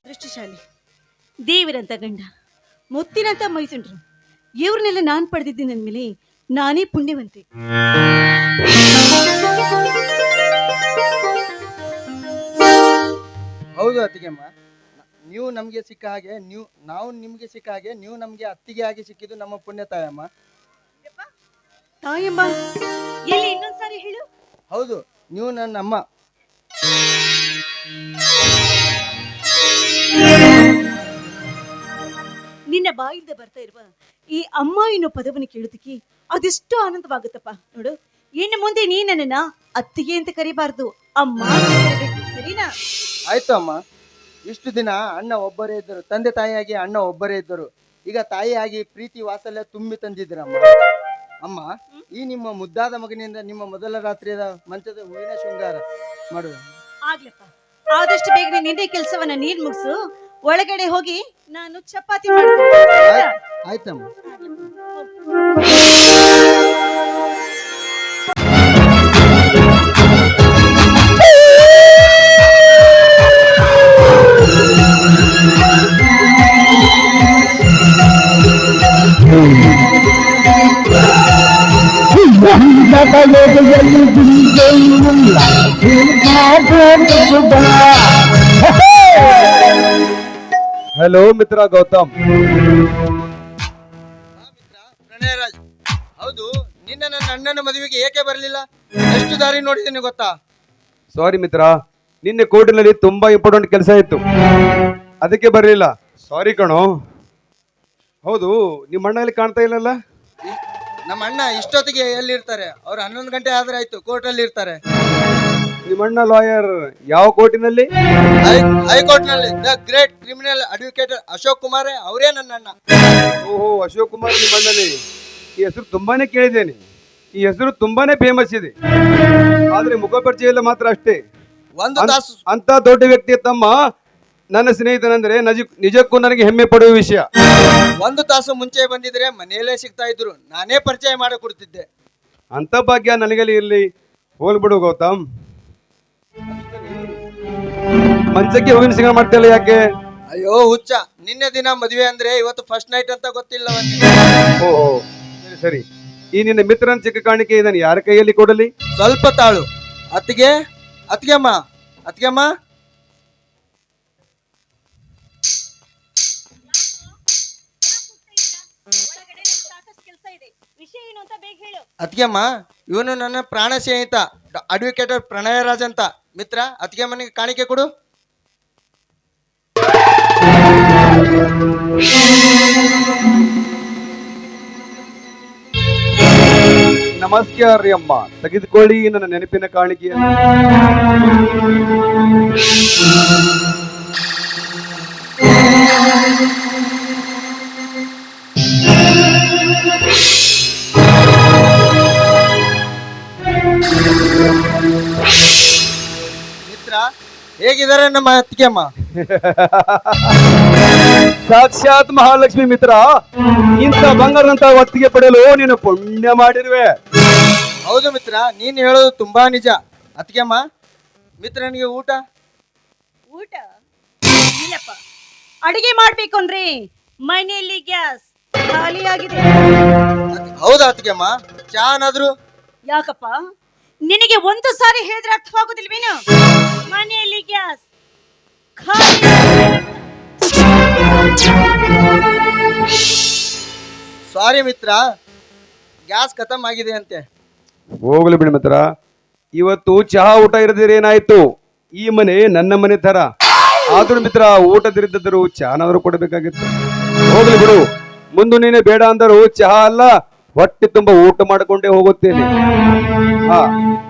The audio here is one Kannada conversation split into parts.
ದೃಷ್ಟಿಶಾಲಿ, ದೇವರಂತ ಗಂಡ, ಮುತ್ತಿನಂತ ಮೈದುಂಡ್ರು, ಇವ್ರನ್ನೆಲ್ಲ ನಾನು ಪಡೆದಿದ್ದೀನಿ ಅಂದಮೇಲೆ ನಾನೇ ಪುಣ್ಯವಂತೆ. ಹೌದು ಅತ್ತಿಗೆಮ್ಮ, ನೀವು ನಮಗೆ ಸಿಕ್ಕ ಹಾಗೆ ನಾವು ನಿಮ್ಗೆ ಸಿಕ್ಕ ಹಾಗೆ ನೀವು ನಮ್ಗೆ ಅತ್ತಿಗೆ ಆಗಿ ಸಿಕ್ಕಿದ್ದು ನಮ್ಮ ಪುಣ್ಯ ತಾಯಮ್ಮ. ತಾಯಮ್ಮ ಎಲ್ಲಿ? ಇನ್ನೊಂದ್ಸಾರಿ ಹೇಳು. ಹೌದು, ನೀವು ನನ್ನ ಅಮ್ಮ. ನಿನ್ನ ಬಾಯಿಂದ ಬರ್ತಾ ಇರುವ ಈ ಅಮ್ಮ ಎನ್ನೋ ಪದವನ್ನು ಕೇಳೋದಕ್ಕೆ ಅದೆಷ್ಟು ಆನಂದವಾಗುತ್ತಪ್ಪ. ನೋಡು, ಇನ್ನು ಮುಂದೆ ನೀ ನನ್ನನ್ನ ಅತ್ತಿಗೆ ಅಂತ ಕರಿಬಾರ್ದು, ಅಮ್ಮ ಅಂತ ಕರಿಬೇಕು, ಸರಿನಾ? ಆಯ್ತು ಅಮ್ಮ. ಇಷ್ಟು ದಿನ ಅಣ್ಣ ಒಬ್ಬರೇ ಇದ್ದರು, ತಂದೆ ತಾಯಿಯಾಗಿ ಅಣ್ಣ ಒಬ್ಬರೇ ಇದ್ದರು. ಈಗ ತಾಯಿಯಾಗಿ ಪ್ರೀತಿ ವಾತ್ಸಲ್ಯ ತುಂಬಿ ತಂದಿದ್ದೀರಮ್ಮ. ಅಮ್ಮ, ಈ ನಿಮ್ಮ ಮುದ್ದಾದ ಮಗನಿಂದ ನಿಮ್ಮ ಮೊದಲ ರಾತ್ರಿಯ ಮಂಚದ ಹೂವಿನ ಶೃಂಗಾರ ಮಾಡುವ. ಆಗ್ಲಪ್ಪ, ಆದಷ್ಟು ಬೇಗನೆ ನಿನ್ನೆ ಕೆಲಸವನ್ನ ನೀನ್ ಮುಗಿಸು, ಒಳಗಡೆ ಹೋಗಿ ನಾನು ಚಪಾತಿ ಮಾಡ್ತೀನಿ. ಆಯ್ತಮ್ಮ. ಹಲೋ ಮಿತ್ರ ಗೌತಮ್. ಪ್ರಣಯರಾಜ್, ಹೌದು, ನಿನ್ನ ನನ್ನ ಅಣ್ಣನ ಮದುವೆಗೆ ಏಕೆ ಬರಲಿಲ್ಲ? ಎಷ್ಟು ದಾರಿ ನೋಡಿದ್ದೀನಿ ಗೊತ್ತಾ? ಸಾರಿ ಮಿತ್ರ, ನಿನ್ನೆ ಕೋರ್ಟಿನಲ್ಲಿ ತುಂಬಾ ಇಂಪಾರ್ಟೆಂಟ್ ಕೆಲಸ ಇತ್ತು, ಅದಕ್ಕೆ ಬರಲಿಲ್ಲ. ಸಾರಿ ಕಣೋ. ಹೌದು, ನಿಮ್ಮ ಅಣ್ಣ ಇಲ್ಲಿ ಕಾಣ್ತಾ ಇಲ್ಲಲ್ಲ? ನಮ್ಮ ಅಣ್ಣ ಇಷ್ಟೊತ್ತಿಗೆ ಎಲ್ಲಿರ್ತಾರೆ? ಅವ್ರು 11 ಗಂಟೆ ಆದ್ರೆ ಆಯ್ತು, ಕೋರ್ಟಲ್ಲಿ ಇರ್ತಾರೆ. ನಿಮ್ಮ ಅಣ್ಣ ಲಾಯರ್ ಯಾವ ಕೋರ್ಟಿನಲ್ಲಿ? ಹೈಕೋರ್ಟ್ ನಲ್ಲಿ the great criminal advocate Ashok Kumar ಅವರೇ ನನ್ನ ಅಣ್ಣ. ಓಹೋ, ಅಶೋಕ್ ಕುಮಾರ್ ನಿಮ್ಮ ಅಣ್ಣನೇ. ಈ ಹೆಸರು ತುಂಬಾನೇ ಕೇಳಿದ್ದೇನೆ. ಈ ಹೆಸರು ತುಂಬಾನೇ ಫೇಮಸ್ ಇದೆ, ಆದ್ರೆ ಮುಖಪರಿಚಯ ಇಲ್ಲ ಮಾತ್ರ ಅಷ್ಟೇ. ಒಂದು ತಾಸು ಅಂತ ದೊಡ್ಡ ವ್ಯಕ್ತಿ ತಮ್ಮ ನನ್ನ ಸ್ನೇಹಿತನಂದ್ರೆ ನಿಜಕ್ಕೂ ನನಗೆ ಹೆಮ್ಮೆ ಪಡುವ ವಿಷಯ. ಒಂದು ತಾಸು ಮುಂಚೆ ಬಂದಿದ್ರೆ ಮನೆಯಲ್ಲೇ ಸಿಗ್ತಾ ಇದ್ರು, ನಾನೇ ಪರಿಚಯ ಮಾಡಿಕೊಡ್ತಿದ್ದೆ. ಅಂತ ಭಾಗ್ಯ ನನಗಲ್ಲಿ ಇರ್ಲಿ. ಹೋಗ್ಬಿಡು ಗೌತಮ್. ಮಂಚಕ್ಕೆ ಹೂವಿನ ಸಿಂಗಾರ ಮಾಡ್ತಿಲ್ಲ ಯಾಕೆ? ಅಯ್ಯೋ ಹುಚ್ಚ, ನಿನ್ನೆ ದಿನ ಮದುವೆ ಅಂದ್ರೆ ಇವತ್ತು ಫಸ್ಟ್ ನೈಟ್ ಅಂತ ಗೊತ್ತಿಲ್ಲ. ಓಹೋ, ಸರಿ ಸರಿ. ಈ ನಿನ್ನ ಮಿತ್ರನ ಚಿಕ್ಕ ಕಾಣಿಕೆ ನಾನು ಯಾರ ಕೈಯಲ್ಲಿ ಕೊಡಲಿ? ಸ್ವಲ್ಪ ತಾಳು. ಅತ್ತಿಗೆ, ಅತ್ತಿಗೆಮ್ಮ, ಅತ್ತಿಗೆಮ್ಮ. ಅತ್ತಿಗೆಮ್ಮ, ಇವನು ನನ್ನ ಪ್ರಾಣ ಸ್ನೇಹಿತ ಅಡ್ವೊಕೇಟ್ ಪ್ರಣಯರಾಜ್ ಅಂತ ಮಿತ್ರ. ಅತ್ತಿಗೆಮ್ಮನಿಗೆ ಕಾಣಿಕೆ ಕೊಡು. ನಮಸ್ಕಾರ ರೀ ಅಮ್ಮ, ತೆಗೆದುಕೊಳ್ಳಿ ನನ್ನ ನೆನಪಿನ ಕಾಣಿಕೆಯನ್ನು. ಮಿತ್ರ, ಹೇಗಿದ್ದಾರೆ ನಮ್ಮ ಅತ್ತಿಗೆಮ್ಮ? ಸಾಕ್ಷಾತ್ ಮಹಾಲಕ್ಷ್ಮಿ ಮಿತ್ರ, ಇಂಥ ಬಂಗಾರದಂತ ಒತ್ತಿಗೆ ಪಡೆಯಲು ನೀನು ಪುಣ್ಯ ಮಾಡಿರುವೆ. ಹೌದು ಮಿತ್ರ, ನೀನ್ ಹೇಳೋದು ತುಂಬಾ ನಿಜ. ಅತ್ತಿಗೆಮ್ಮ, ಮಿತ್ರನಿಗೆ ಊಟ ಇಲ್ಲಪ್ಪ, ಅಡಿಗೆ ಮಾಡ್ಬೇಕು ಅಂದ್ರೆ ಮನೆಯಲ್ಲಿ ಗ್ಯಾಸ್ ಖಾಲಿಯಾಗಿದೆ. ಹೌದಾ ಅತ್ತಿಗೆಮ್ಮ? ಚಾ ಏನಾದ್ರು? ಯಾಕಪ್ಪ, ನಿನಗೆ ಒಂದು ಸಾರಿ ಹೇಳಿದ್ರೆ ಅರ್ಥವಾಗುದಿಲ್ವೇನು? ಮನೆಯಲ್ಲಿ ಗ್ಯಾಸ್ ಖಾಲಿ. ಸಾರಿ ಮಿತ್ರ, ಗ್ಯಾಸ್ ಖತಮ್ ಆಗಿದೆ ಅಂತೆ. ಹೋಗ್ಲಿ ಬಿಡಿ ಮಿತ್ರ, ಇವತ್ತು ಚಹಾ ಊಟ ಇರದಿರ ಏನಾಯ್ತು? ಈ ಮನೆ ನನ್ನ ಮನೆ ತರ. ಆದ್ರೂ ಮಿತ್ರ, ಊಟದಿರಿದ್ದರು ಚಹಾನಾದ್ರೂ ಕೊಡಬೇಕಾಗಿತ್ತು. ಹೋಗ್ಲಿ ಬಿಡು, ಮುಂದೆ ನೀನೆ ಬೇಡ ಅಂದರು ಚಹಾ ಅಲ್ಲ, ಹೊಟ್ಟೆ ತುಂಬಾ ಊಟ ಮಾಡಿಕೊಂಡೇ ಹೋಗುತ್ತೇನೆ. ಹಾ,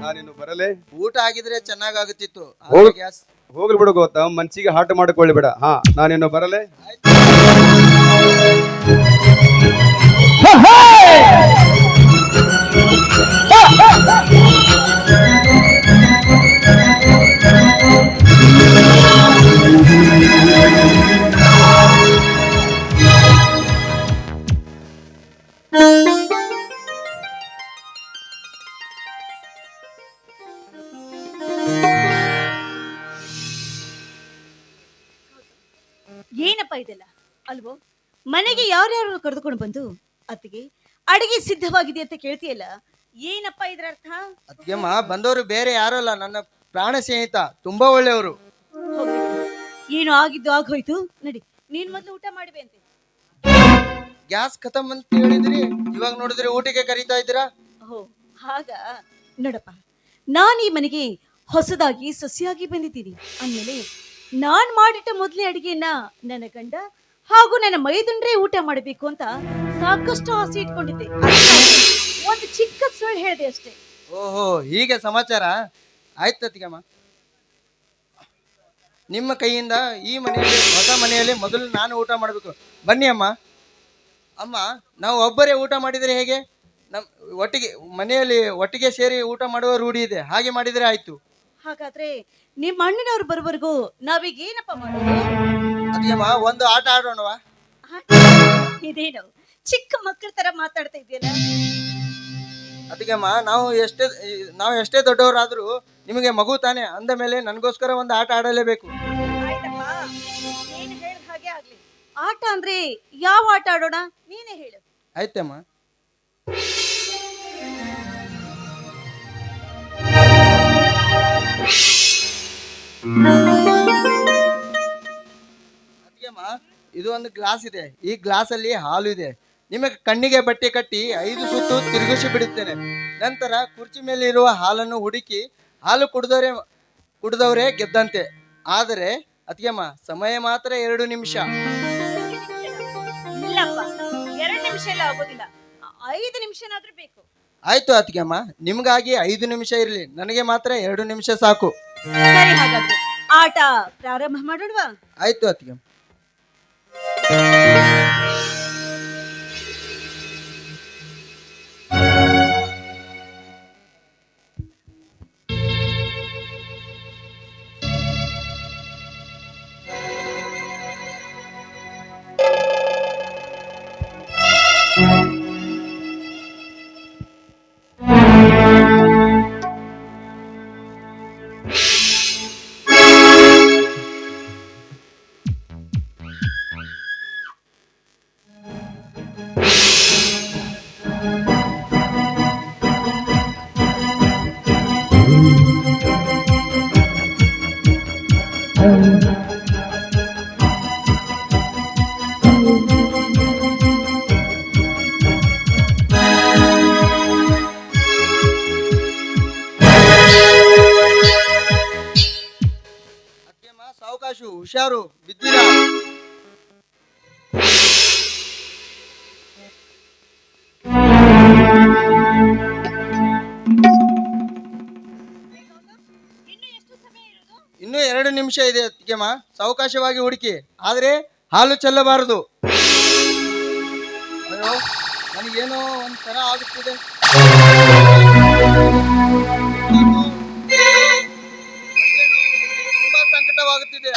ನಾನಿನ್ನು ಬರಲೇ? ಊಟ ಆಗಿದ್ರೆ ಚೆನ್ನಾಗಾಗುತ್ತಿತ್ತು. ಗ್ಯಾಸ್ ಹೋಗ್ಲಿ ಬಿಡು ಗೌತಮ್, ಮನ್ಸಿಗೆ ಹಾಟ ಮಾಡಿಕೊಳ್ಳಿ ಬೇಡ. ಹಾ, ನಾನಿನ್ನು ಬರಲೇ? ಏನಪ್ಪ ಇದೆಲ್ಲ ಅಲ್ವೋ? ಮನೆಗೆ ಯಾರ್ಯಾರು ಕರೆದುಕೊಂಡು ಬಂದು ಅತ್ತಿಗೆ ಅಡಿಗೆ ಸಿದ್ಧವಾಗಿದೆ ಅಂತ ಕೇಳ್ತೀಯಲ್ಲ, ಏನಪ್ಪ ಇದ್ರ ಅರ್ಥ? ಅದಕ್ಕೆಮ್ಮ ಬಂದವರು ಬೇರೆ ಯಾರು ಅಲ್ಲ, ನನ್ನ ಪ್ರಾಣ ಸ್ನೇಹಿತ, ತುಂಬಾ ಒಳ್ಳೆಯವರು. ಹೋಗ್ಲಿ, ಏನು ಆಗಿದ್ದು ಆಗೋಯ್ತು. ನಡಿ, ನೀನ್ ಮೊದ್ಲು ಊಟ ಮಾಡಿವೆ ಅಂತೆ. ಗ್ಯಾಸ್ ಖತಮ್ ಅಂತ ಹೇಳಿದ್ರಿ, ಇವಾಗ ನೋಡಿದ್ರೆ ಊಟಕ್ಕೆ ಕರೀತಾ ಇದ್ದೀರಾ? ಓ ಹಾಗ. ನೋಡಪ್ಪ, ನಾನು ಈ ಮನೆಗೆ ಹೊಸದಾಗಿ ಸೊಸೆಯಾಗಿ ಬಂದಿದ್ದೀನಿ ಅಂದಮೇಲೆ ನಾನ್ ಮಾಡಿಟ್ಟ ಮೊದಲೇ ಅಡಿಗೆಯನ್ನ ನನ್ನ ಗಂಡ ಹಾಗೂ ನನ್ನ ಮೈದುಂಡ್ರೆ ಊಟ ಮಾಡಬೇಕು ಅಂತ ಸಾಕಷ್ಟು ಆಸೆ ಇಟ್ಕೊಂಡಿದ್ದೆ. ಅದಕ್ಕಾಗಿ ಒಂದು ಚಿಕ್ಕ ಸುಳ್ಳು ಹೇಳಿದೆ ಅಷ್ಟೇ. ಓಹೋ, ಹೀಗೆ ಸಮಾಚಾರ. ಆಯ್ತು ಅತ್ತಿಗೆಮ್ಮ, ನಿಮ್ಮ ಕೈಯಿಂದ ಈ ಮನೆಯಲ್ಲಿ, ಹೊಸ ಮನೆಯಲ್ಲಿ ಮೊದಲು ನಾನು ಊಟ ಮಾಡಬೇಕು. ಬನ್ನಿ ಅಮ್ಮ. ಅಮ್ಮ, ನಾವು ಒಬ್ಬರೇ ಊಟ ಮಾಡಿದರೆ ಹೇಗೆ? ಒಟ್ಟಿಗೆ ಮನೆಯಲ್ಲಿ ಒಟ್ಟಿಗೆ ಸೇರಿ ಊಟ ಮಾಡುವ ರೂಢಿ ಇದೆ, ಹಾಗೆ ಮಾಡಿದರೆ ಆಯ್ತು. ಹಾಗಾದ್ರೆ ನಿಮ್ಮ ಅಣ್ಣನವ್ರು ಬರುವವರೆಗೂ ನಾವೀಗ ಏನಪ್ಪ ಮಾಡೋದು? ಅತ್ತಿಗೆಮ್ಮ, ಒಂದು ಆಟ ಆಡೋಣವಾ? ಇದೇನು ಚಿಕ್ಕ ಮಕ್ಕಳ ತರ ಮಾತಾಡ್ತಾ ಇದೆಯಲ್ಲ? ಅತ್ತಿಗೆಮ್ಮ, ನಾವು ಎಷ್ಟೇ ದೊಡ್ಡವರಾದ್ರೂ ನಿಮಗೆ ಮಗು ತಾನೆ ಅಂದ ಮೇಲೆ ನನಗೋಸ್ಕರ ಒಂದು ಆಟ ಆಡಲೇಬೇಕು. ಆಯ್ತಪ್ಪ, ನೀನ್ ಹೇಳಿದ ಹಾಗೆ ಆಗ್ಲಿ. ಆಟ ಅಂದ್ರೆ ಯಾವ ಆಟ ಆಡೋಣ? ನೀನೇ ಹೇಳು. ಆಯ್ತಮ್ಮ. ಅತ್ತಿಗೆಮ್ಮ, ಇದು ಒಂದು ಗ್ಲಾಸ್ ಇದೆ. ಈ ಗ್ಲಾಸ್ ಅಲ್ಲಿ ಹಾಲು ಇದೆ. ನಿಮಗೆ ಕಣ್ಣಿಗೆ ಬಟ್ಟೆ ಕಟ್ಟಿ 5 ಸುತ್ತು ತಿರುಗಿಸಿ ಬಿಡುತ್ತೇನೆ. ನಂತರ ಕುರ್ಚಿ ಮೇಲೆ ಇರುವ ಹಾಲನ್ನು ಹುಡುಕಿ ಹಾಲು ಕುಡಿದವರೇ ಗೆದ್ದಂತೆ. ಆದರೆ ಅತ್ತಿಗೆಮ್ಮ, ಸಮಯ ಮಾತ್ರ 2 ನಿಮಿಷ. ಇಲ್ಲಪ್ಪ, 2 ನಿಮಿಷ ಎಲ್ಲ ಆಗೋದಿಲ್ಲ, 5 ನಿಮಿಷನಾದ್ರೂ ಬೇಕು. ಆಯ್ತು ಅತ್ತಿಗೆಮ್ಮ, ನಿಮ್ಗಾಗಿ 5 ನಿಮಿಷ ಇರಲಿ, ನನಗೆ ಮಾತ್ರ 2 ನಿಮಿಷ ಸಾಕು. ಸರಿ, ಹಾಗಾದ್ರೆ ಆಟ ಪ್ರಾರಂಭ ಮಾಡೋಣವಾ? ಆಯ್ತು ಅತ್ತಿಗೆಮ್ಮ. ಸಾವಕಾಶು, ಹುಷಾರು, ಬಿದ್ದೀರಾ? ಇನ್ನೂ 2 ನಿಮಿಷ ಇದೆ ಅತ್ತಿಗೆಮ್ಮ, ಸಾವಕಾಶವಾಗಿ ಹುಡುಕಿ, ಆದ್ರೆ ಹಾಲು ಚೆಲ್ಲಬಾರದು. ಅಯ್ಯೋ, ನನಗೇನೋ ಒಂಥರ ಆಗುತ್ತಿದೆ. ತುಂಬಾ ಸಂಕಟವಾಗುತ್ತಿದೆ.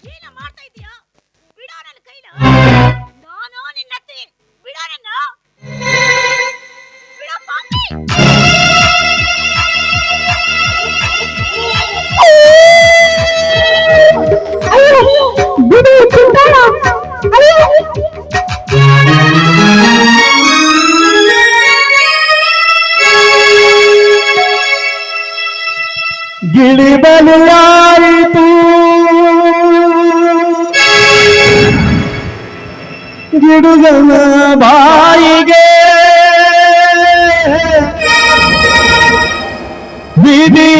ಏನು ಮಾಡ್ತಾ ಇದೀಯಾ? ಬಿಡೋ ನನ್ನ ಕೈನ. ನಾನು ನಿನ್ನ ಅತ್ತೆ. ಬಿಡೋ ನನ್ನ. ಬಿಡೋ ಪಾಪಿ. ಬಿಡು ಚಿಂತಾಳ. ಗಿಳಿಬಲಿಯಾಯಿತು ಗಿಡುಗನ ಬಾಯಿಗೆ ವಿಧಿ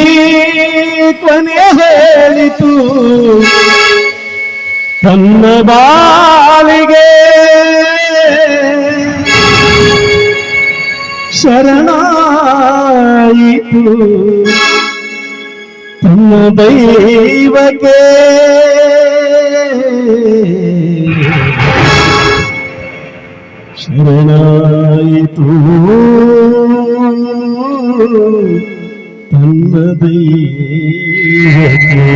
ಕೊನೆ ಹೇಳಿತು ತನ್ನ ಬಾಳಿಗೆ ಶರಣಾಯಿತು ತನ್ನ ದೈವಕ್ಕೆ ಶರಣಾಯಿತು ತನ್ನ ದೈವಕ್ಕೆ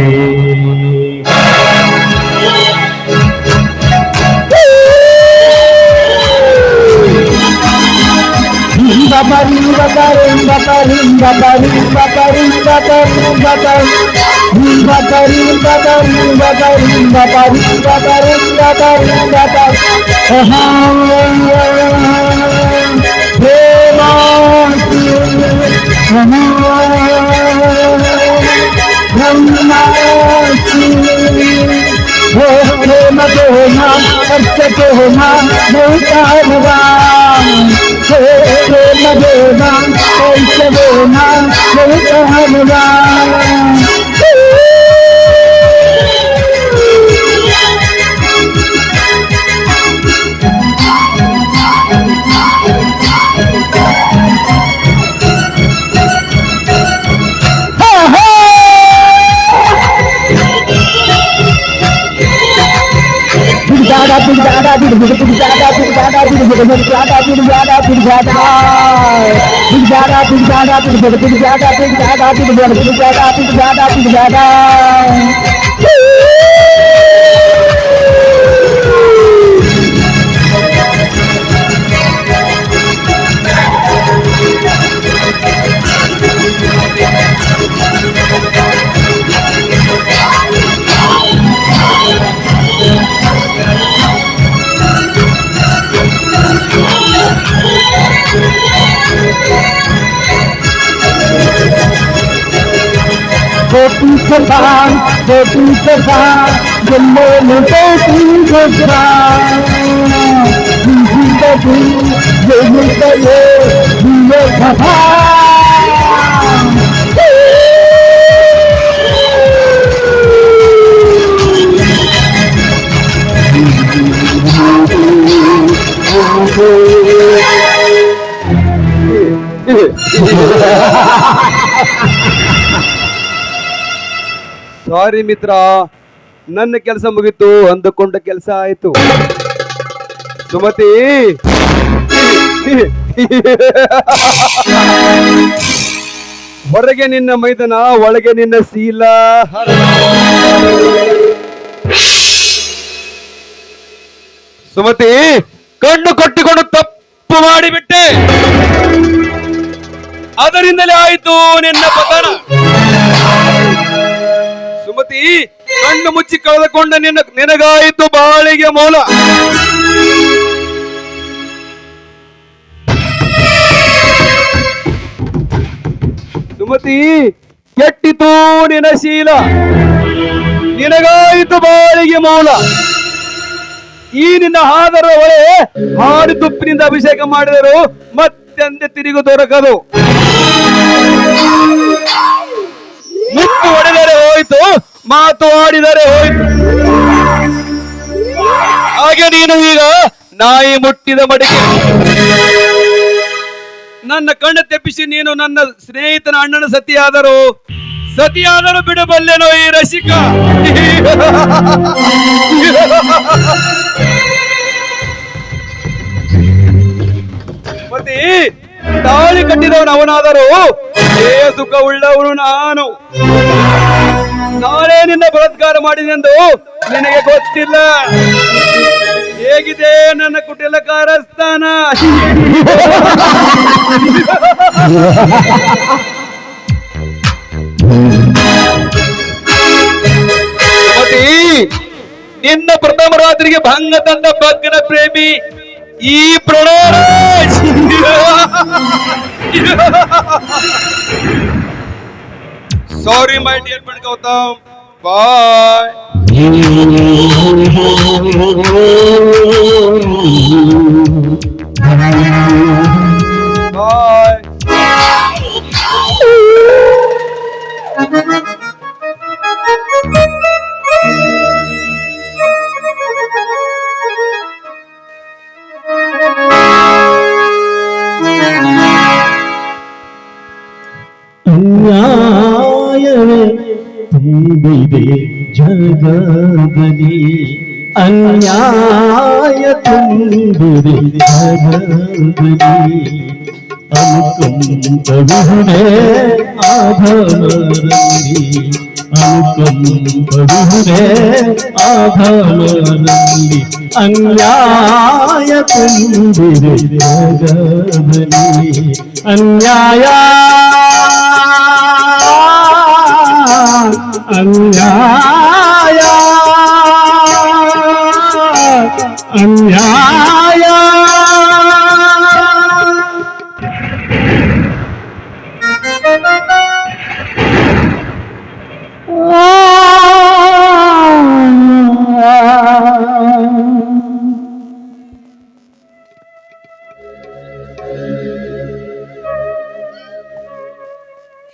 ಸಾರಿ ಮಿತ್ರ, ನನ್ನ ಕೆಲಸ ಮುಗಿತು, ಅಂದುಕೊಂಡ ಕೆಲಸ ಆಯ್ತು. ಸುಮತಿ, ಹೊರಗೆ ನಿನ್ನ ಮೈದನ, ಒಳಗೆ ನಿನ್ನ ಶೀಲ. ಸುಮತಿ, ಕಣ್ಣು ಕಟ್ಟಿಕೊಂಡು ತಪ್ಪು ಮಾಡಿಬಿಟ್ಟೆ, ಅದರಿಂದಲೇ ಆಯಿತು ನಿನ್ನ ಪತನ. ಸುಮತಿ, ಕಣ್ಣು ಮುಚ್ಚಿ ಕಳೆದುಕೊಂಡ ನಿನಗಾಯಿತು ಬಾಳಿಗೆ ಮೂಲ. ಸುಮತಿ, ಕೆಟ್ಟಿತು ನಿನ್ನ ಶೀಲ, ನಿನಗಾಯಿತು ಬಾಳಿಗೆ ಮೂಲ. ಈ ನಿನ್ನ ಹಾದರ ಒಳೆ ಹಾಡಿ ತುಪ್ಪಿನಿಂದ ಅಭಿಷೇಕ ಮಾಡಿದರು ಮತ್ತೆಂದೆ ತಿರುಗು ದೊರಕದು. ಮುತ್ತು ಹೊಡೆದರೆ ಹೋಯ್ತು, ಮಾತು ಆಡಿದರೆ ಹೋಯ್ತು. ಹಾಗೆ ನೀನು ಈಗ ನಾಯಿ ಮುಟ್ಟಿದ ಮಡಿಕೆ. ನನ್ನ ಕಣ್ಣು ತೆಪ್ಪಿಸಿ ನೀನು ನನ್ನ ಸ್ನೇಹಿತನ ಅಣ್ಣನ ಸತಿಯಾದರೂ ಬಿಡಬಲ್ಲೆನೋ ಈ ರಸಿಕ. ಮತಿ, ತಾಳಿ ಕಟ್ಟಿದವನು ಅವನಾದರೂ ದೇಹ ಸುಖ ಉಳ್ಳವನು ನಾನು. ನಾಳೆ ನಿನ್ನ ಬಲಾತ್ಕಾರ ಮಾಡಿದೆಂದು ನಿನಗೆ ಗೊತ್ತಿಲ್ಲ. ಹೇಗಿದೆ ನನ್ನ ಕುಟಿಲ ಕಾರಸ್ಥಾನ? ಮತಿ, ನಿನ್ನ ಪ್ರಥಮ ರಾತ್ರಿಗೆ ಭಂಗ ತಂದ ಭಗ್ನ ಪ್ರೇಮಿ ಈ ಪ್ರಣಯರಾಜ್. Sorry, my dear friend Gautam. Bye. Bye. ತುಂಬಿದೆ ಜಗದಲ್ಲಿ ಅನ್ಯಾಯ ತುಂಬಿದೆ ಜಗದಲ್ಲಿ ಅನುಕಂಪವಿದೆ ಆಧಮರಲ್ಲಿ ಅನುಕಂಪವಿದೆ ಆಧಮರಲ್ಲಿ ಅನ್ಯಾಯ ತುಂಬಿದೆ ಜಗದಲ್ಲಿ ಅನ್ಯಾಯ ಅನ್ಯಾಯ ಅನ್ಯಾಯ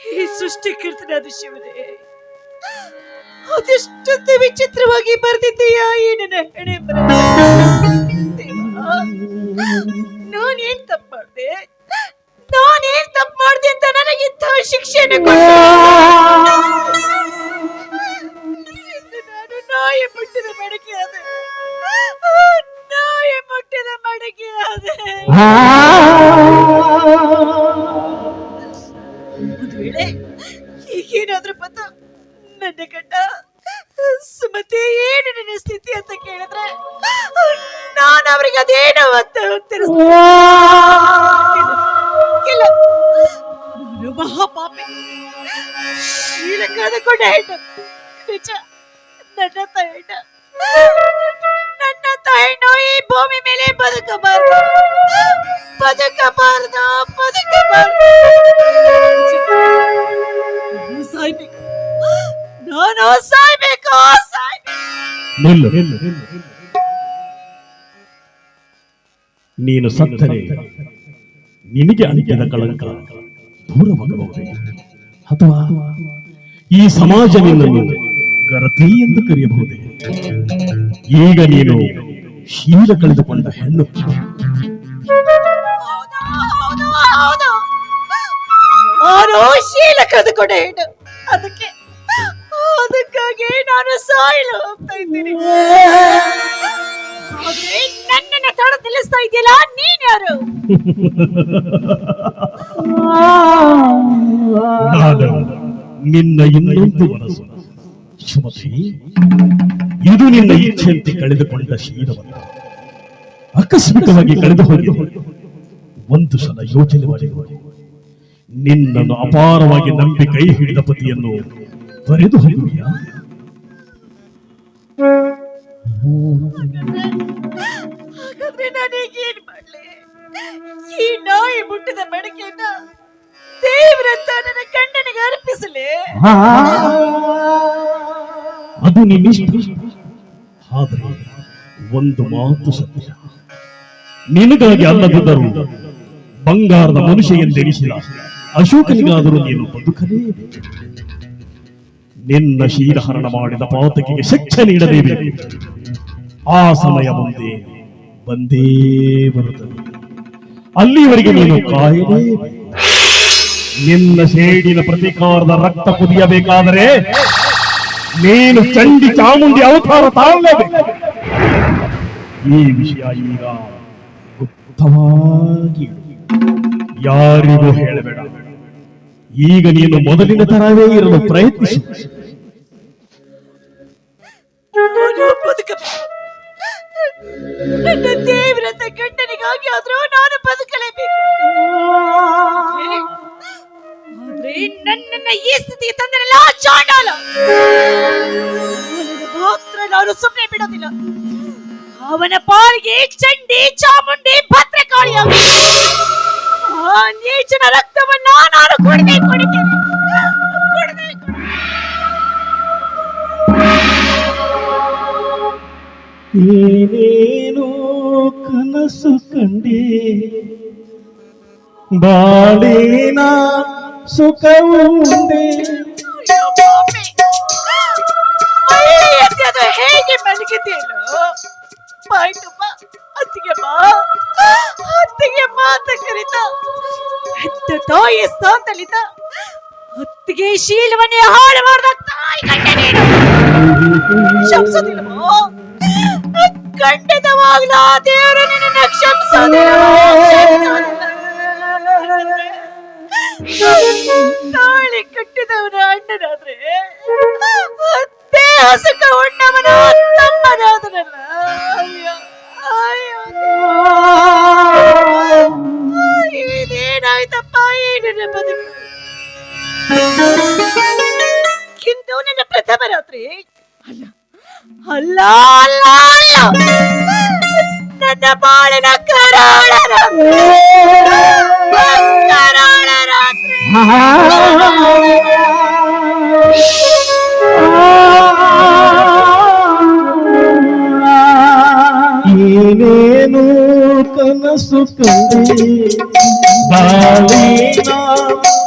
ಈ ಸೃಷ್ಟಿಕರ್ತನಾದ ಶಿವನೇ, ಅದೆಷ್ಟೊಂದು ವಿಚಿತ್ರವಾಗಿ ಬರ್ತಿದ್ದೀಯಾ ಈ ನನ್ನ ಹಣೆ ಬರಹ. ದೇವಾ, ನಾನೇನ್ ತಪ್ಪು ಮಾಡ್ದೆ ಅಂತ ನನಗೆ ಇಂಥ ಶಿಕ್ಷೆಯನ್ನು ಕೊಟ್ಟೆ? ನಾನು ನಾಯಿ ಮುಟ್ಟಿದ ಮಡಕೆ ಆದೆ. ಒಂದು ವೇಳೆ ಈಗೇನಾದ್ರೂ ಬಂದು ನನ್ನ ಗಂಡ ಸುಮತಿ ಏನು ನಿನ್ನ ಸ್ಥಿತಿ ಅಂತ ಕೇಳಿದ್ರೆ ನಾನು ಅವ್ರಿಗೆ ಅದೇನೋ ಅಂತ ಇಲ್ಲ, ನಾನು ಮಹಾಪಾಪಿ, ಶೀಲ ಕಳೆದುಕೊಂಡ ಹೆಣ್ಣು. ನಿಜ, ನನ್ನ ತಾಯಿನ ಈ ಭೂಮಿ ಮೇಲೆ ಬದುಕಬಾರದು. ನಾನು ಸಾಯ್ಬೇಕು. ನೀನು ಸತ್ತರೆ ನಿನಗೆ ಅಂತ್ಯದ ಕಳಂಕ ದೂರವಾಗಬಹುದೇ, ಅಥವಾ ಈ ಸಮಾಜ ನಿನ್ನನ್ನು ಗರತಿ ಎಂದು ಕರೆಯಬಹುದೇ? ಈಗ ನೀನು ಶೀಲ ಕಳೆದುಕೊಂಡ ಹೆಣ್ಣು. ನಾನು ಶೀಲ ಕಳೆದುಕೊಂಡ ಹೆಣ್ಣು. ಅದಕ್ಕಾಗಿ ನಾನು ಸಾಯಲು ಹೋಗ್ತಾ ಇದ್ದೀನಿ. ನನ್ನನ್ನ ತಡ ತಿಳಿಸ್ತಾ ಇದೆಯಲ್ಲ, ನೀನ್ ಯಾರು? ನಿನ್ನ ಇನ್ನೊಂದು ಮನಸ್ಸು ಸುಮತಿ. ಇದು ನಿನ್ನ ಇಚ್ಛೆಯಂತೆ ಕಳೆದುಕೊಂಡ ಶೀಲವಲ್ಲ, ಆಕಸ್ಮಿಕವಾಗಿ ಕಳೆದು ಹೋಗಿದೆ. ಒಂದು ಸಲ ಯೋಚನೆ ಮಾಡಿ, ನಿನ್ನನ್ನು ಅಪಾರವಾಗಿ ನಂಬಿ ಕೈ ಹಿಡಿದ ಪತಿಯನ್ನು ತೊರೆದು ಹೋಗುವಿಯಾ? ಹಾಗಾದ್ರೆ ನಾನೀಗೇನ್ ಮಾಡ್ಲಿ? ಈ ನಾಯಿ ಮುಟ್ಟಿದ ಮಡಕೆಯನ್ನ ದೇವರಂತ ನನ್ನ ಗಂಡನಿಗೆ ಅರ್ಪಿಸಲಿ? ಅದು ನಿನ್ನಿಷ್ಟ. ಆದ್ರೆ ಒಂದು ಮಾತು ಸತ್ಯ, ನಿನಗಾಗಿ ಅಲ್ಲದಿದ್ದರೂ ಬಂಗಾರದ ಮನುಷ್ಯ ಎಂದೆನಿಸಿದ ಅಶೋಕನಿಗಾದರೂ ನೀನು ಬದುಕಲೇಬೇಕು. ನಿನ್ನ ಶೀಲಹರಣ ಮಾಡಿದ ಪಾತಕಿಗೆ ಶಿಕ್ಷೆ ನೀಡಲೇಬೇಕು. ಆ ಸಮಯ ಮುಂದೆ ಬಂದೇ ಬರುತ್ತದೆ. ಅಲ್ಲಿವರೆಗೆ ನೀನು ಕಾಯಲೇಬೇಕು. ನಿನ್ನ ಸೇಡಿನ ಪ್ರತಿಕಾರದ ರಕ್ತ ಕುದಿಯಬೇಕಾದರೆ ನೀನು ಚಂಡಿ ಚಾಮುಂಡಿ ಅವತಾರ ತಾಳಲೇಬೇಕು. ಈ ವಿಷಯ ಈಗ ಗುಪ್ತವಾಗಿ ಯಾರಿಗೂ ಹೇಳಬೇಡ. ಈಗ ನೀನು ಮೊದಲಿನ ತರವೇ ಇರಲು ಪ್ರಯತ್ನಿಸು. ನನ್ನ ದೇವರಂತ ಗಂಡನಿಗಾಗಿ ಆದ್ರೂ ನಾನು ಬದುಕಲೇಬೇಕು. ಆದ್ರೆ ನನ್ನನ್ನ ಈ ಸ್ಥಿತಿಗೆ ತಂದರಲ್ಲ ಚಾಂಡಾಲ, ಮಾತ್ರ ನಾನು ಸುಮ್ಮನೆ ಬಿಡೋದಿಲ್ಲ. ಅವನ ಪಾಲಿಗೆ ಚಂಡಿ ಚಾಮುಂಡಿ ಭದ್ರಕಾಳಿಯಾಗ ಆ ನೀಚನ ರಕ್ತವನ್ನ ನಾನು ಕುಡಿತೇನೆ. ಏನೇನೋ ಕನಸು ಕಂಡೆ, ಬಾಳಿನ ಸುಖವುಂಡೆ. ಹೇಗೆ ಮಲಗಿದೆಯಲ್ಲೋ ಬಾಯ್ ತುಂಬ ಅತ್ತಿಗೆ ಮಾತ ಕರಿತ ಹೆತ್ತ ತಾಯಿ ಸ್ಥಾನದಲ್ಲಿದ್ದ ಹೊತ್ತಿಗೆ ಶೀಲವನ್ನೇ ಹಾಳು ಮಾಡಿದ ತಾಯಿ ಗಂಡ ನೀನು ಕ್ಷಮಿಸೋದಿಲ್ಲವೋ? ಖಂಡಿತವಾಗ್ಲೂ ಆ ದೇವರು ನಿನ್ನನ್ನು ತಾಳಿ ಕಟ್ಟಿದವನ ಅಣ್ಣನಾದ್ರೆ ಮತ್ತೆ ಹಸುಕ ಉಣ್ಣವನ ತಮ್ಮನಾದನಲ್ಲ. ಅಯ್ಯೋ, ಅಯ್ಯೋ. ಇದೇನಾಯ್ತಪ್ಪ ಈ ನನ್ನ ಬದುಕು? ಇಂದು ನನ್ನ ಪ್ರಥಮ ರಾತ್ರಿ ಅಲ್ಲ ಅಲ್ಲ ಅಲ್ಲ ಅಲ್ಲ ನನ್ನ ಬಾಳಿನ ಕರಾಳ ರಾತ್ರಿ. ಕರಾಳ ರಾತ್ರಿ. ಏನೇನು ಕನಸು ಕಂಡೆ ಬಾಳಿನ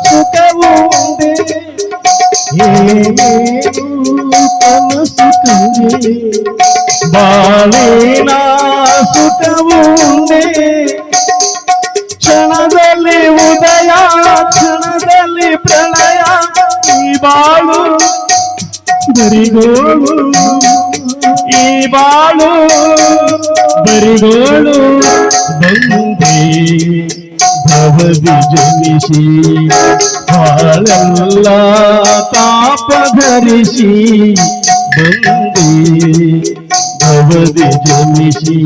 ಸುಖವು ಒಂದೇ. ಏನೇನು ಕನಸು ಕಂಡೆ ಬಾಳಿನ ಸುಖವು ಒಂದೇ. ಕ್ಷಣದಲ್ಲಿ ಉದಯ ಕ್ಷಣದಲ್ಲಿ ಪ್ರಳಯ ಈ ಬಾಳು ಬರಿಗೋಳು. ಈ ಬಾಳು ಬರಿಗೋಳು ಬಂದೆ ಭವದಿ ಜನಿಸಿ ಬಾಳೆಲ್ಲ ತಾಪ ಧರಿಸಿ ಬಂದೆ ಭವದಿ ಜನಿಸಿ.